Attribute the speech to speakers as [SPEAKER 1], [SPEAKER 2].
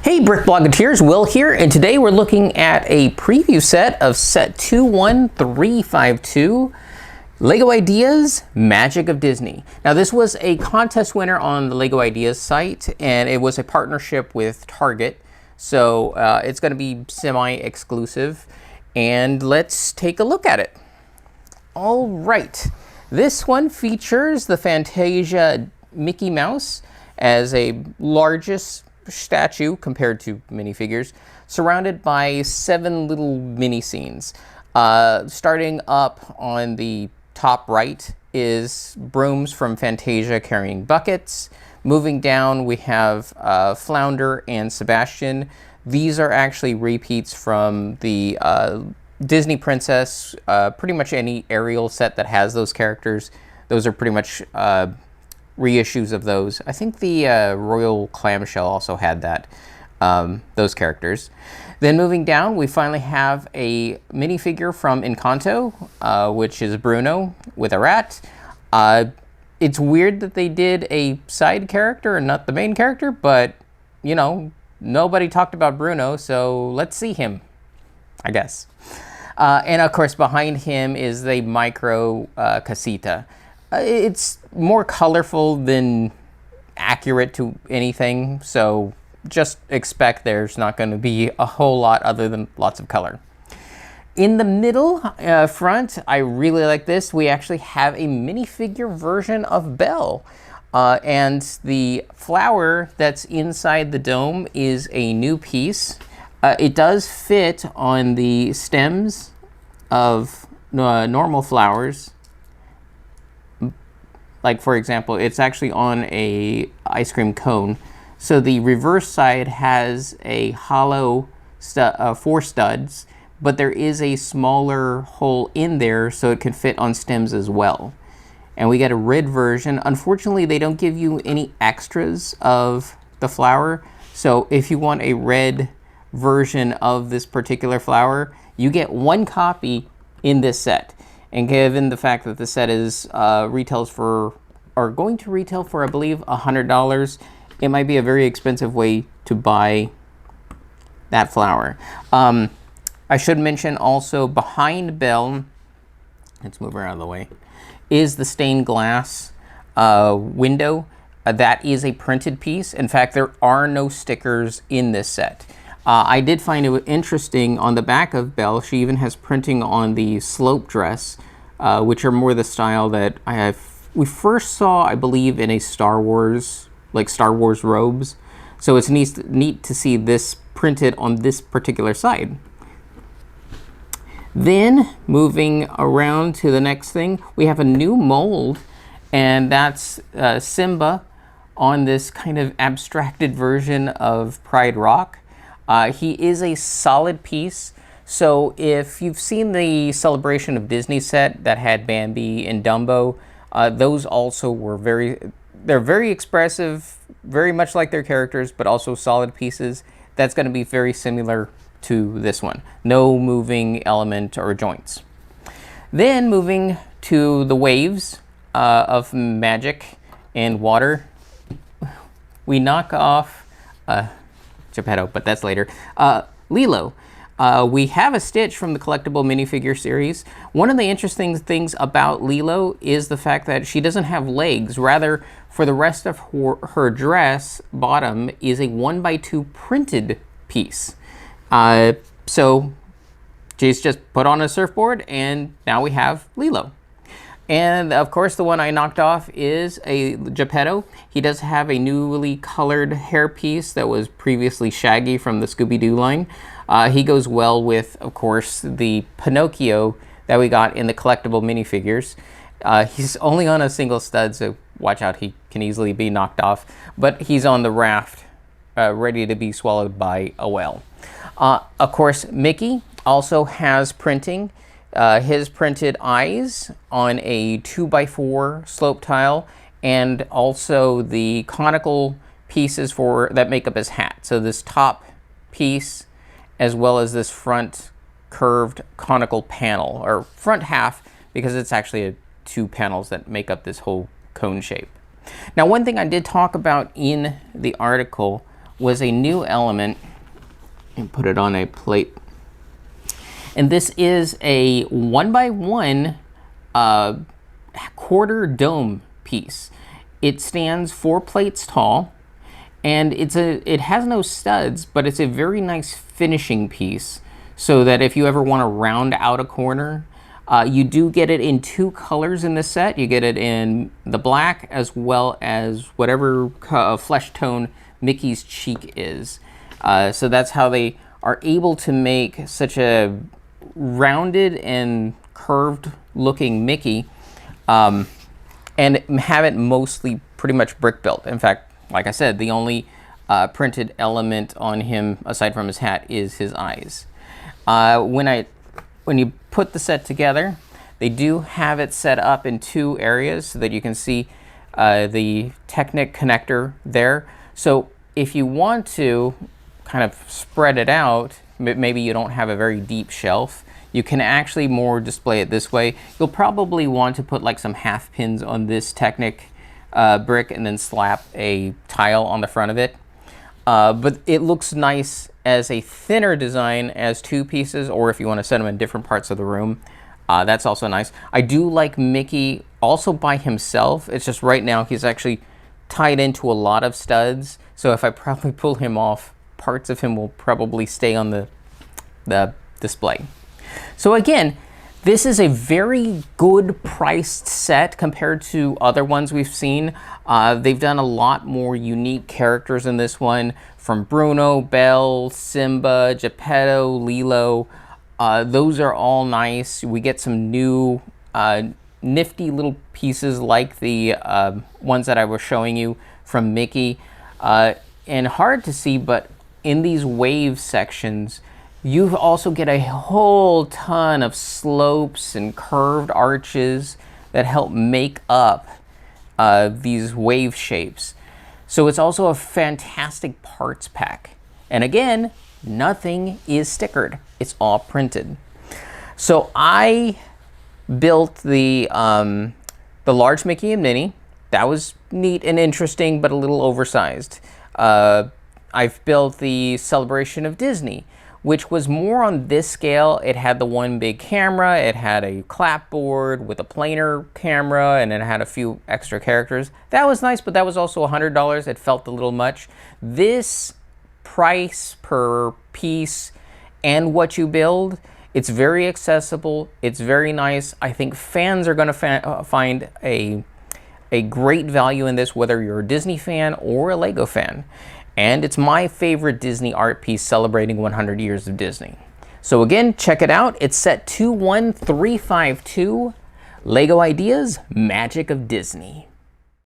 [SPEAKER 1] Hey Brick Bloggeteers, Will here, and today we're looking at a preview set of set 21352, LEGO Ideas Magic of Disney. Now this was a contest winner on the LEGO Ideas site, and it was a partnership with Target, so it's going to be semi-exclusive, and let's take a look at it. All right, this one features the Fantasia Mickey Mouse as a largest statue compared to minifigures, surrounded by 7 little mini scenes. Starting up on the top right is brooms from Fantasia carrying buckets. Moving down, we have Flounder and Sebastian. These are actually repeats from the Disney Princess. Pretty much any Ariel set that has those characters, those are pretty much reissues of those. I think the Royal Clamshell also had that, those characters. Then moving down, we finally have a minifigure from Encanto, which is Bruno with a rat. It's weird that they did a side character and not the main character, but, you know, nobody talked about Bruno, so let's see him, I guess. And of course, behind him is the micro casita. It's more colorful than accurate to anything, so just expect there's not going to be a whole lot other than lots of color. In the middle front, I really like this. We actually have a minifigure version of Belle, and the flower that's inside the dome is a new piece. It does fit on the stems of normal flowers. Like, for example, it's actually on a ice cream cone. So the reverse side has a hollow 4 studs, but there is a smaller hole in there so it can fit on stems as well. And we get a red version. Unfortunately, they don't give you any extras of the flower. So if you want a red version of this particular flower, you get 1 copy in this set. And given the fact that the set is going to retail for, I believe, $100, it might be a very expensive way to buy that flower. I should mention also behind Belle, let's move her out of the way, is the stained glass window. That is a printed piece. In fact, there are no stickers in this set. I did find it interesting on the back of Belle, she even has printing on the slope dress, which are more the style that we first saw, I believe, in a Star Wars robes. So it's neat to see this printed on this particular side. Then moving around to the next thing, we have a new mold, and that's Simba on this kind of abstracted version of Pride Rock. He is a solid piece, so if you've seen the Celebration of Disney set that had Bambi and Dumbo, those also were they're very expressive, very much like their characters, but also solid pieces. That's going to be very similar to this one. No moving element or joints. Then moving to the waves of magic and water, we knock off Geppetto, but that's later. Lilo. We have a Stitch from the collectible minifigure series. One of the interesting things about Lilo is the fact that she doesn't have legs. Rather, for the rest of her dress, bottom is a 1x2 printed piece. So she's just put on a surfboard, and now we have Lilo. And of course, the one I knocked off is a Geppetto. He does have a newly colored hairpiece that was previously Shaggy from the Scooby-Doo line. He goes well with, of course, the Pinocchio that we got in the collectible minifigures. He's only on a single stud, so watch out, he can easily be knocked off. But he's on the raft, ready to be swallowed by a whale. Of course, Mickey also has printing. His printed eyes on a 2x4 slope tile, and also the conical pieces that make up his hat. So this top piece, as well as this front curved conical panel, or front half, because it's actually 2 panels that make up this whole cone shape. Now, one thing I did talk about in the article was a new element, and put it on a plate. And this is a 1x1 quarter dome piece. It stands 4 plates tall, and it has no studs, but it's a very nice finishing piece, so that if you ever want to round out a corner, you do get it in 2 colors in this set. You get it in the black as well as whatever flesh tone Mickey's cheek is. So that's how they are able to make such a rounded and curved looking Mickey, and have it mostly pretty much brick built. In fact, like I said, the only printed element on him aside from his hat is his eyes. When you put the set together, they do have it set up in 2 areas so that you can see the Technic connector there. So if you want to kind of spread it out, maybe you don't have a very deep shelf, you can actually more display it this way. You'll probably want to put like some half pins on this Technic brick and then slap a tile on the front of it. But it looks nice as a thinner design as 2 pieces, or if you want to set them in different parts of the room, that's also nice. I do like Mickey also by himself. It's just right now he's actually tied into a lot of studs, so if I probably pull him off, parts of him will probably stay on the display. So again, this is a very good priced set compared to other ones we've seen. They've done a lot more unique characters in this one, from Bruno, Belle, Simba, Geppetto, Lilo. Those are all nice. We get some new nifty little pieces like the ones that I was showing you from Mickey. And hard to see, but in these wave sections, you also get a whole ton of slopes and curved arches that help make up these wave shapes. So it's also a fantastic parts pack. And again, nothing is stickered. It's all printed. So I built the large Mickey and Minnie. That was neat and interesting, but a little oversized. I've built the Celebration of Disney, which was more on this scale. It had the one big camera, it had a clapboard with a planar camera, and it had a few extra characters. That was nice, but that was also $100. It felt a little much. This price per piece and what you build, it's very accessible, it's very nice. I think fans are gonna find a great value in this, whether you're a Disney fan or a Lego fan. And it's my favorite Disney art piece celebrating 100 years of Disney. So again, check it out. It's set 21352, Lego Ideas, Magic of Disney.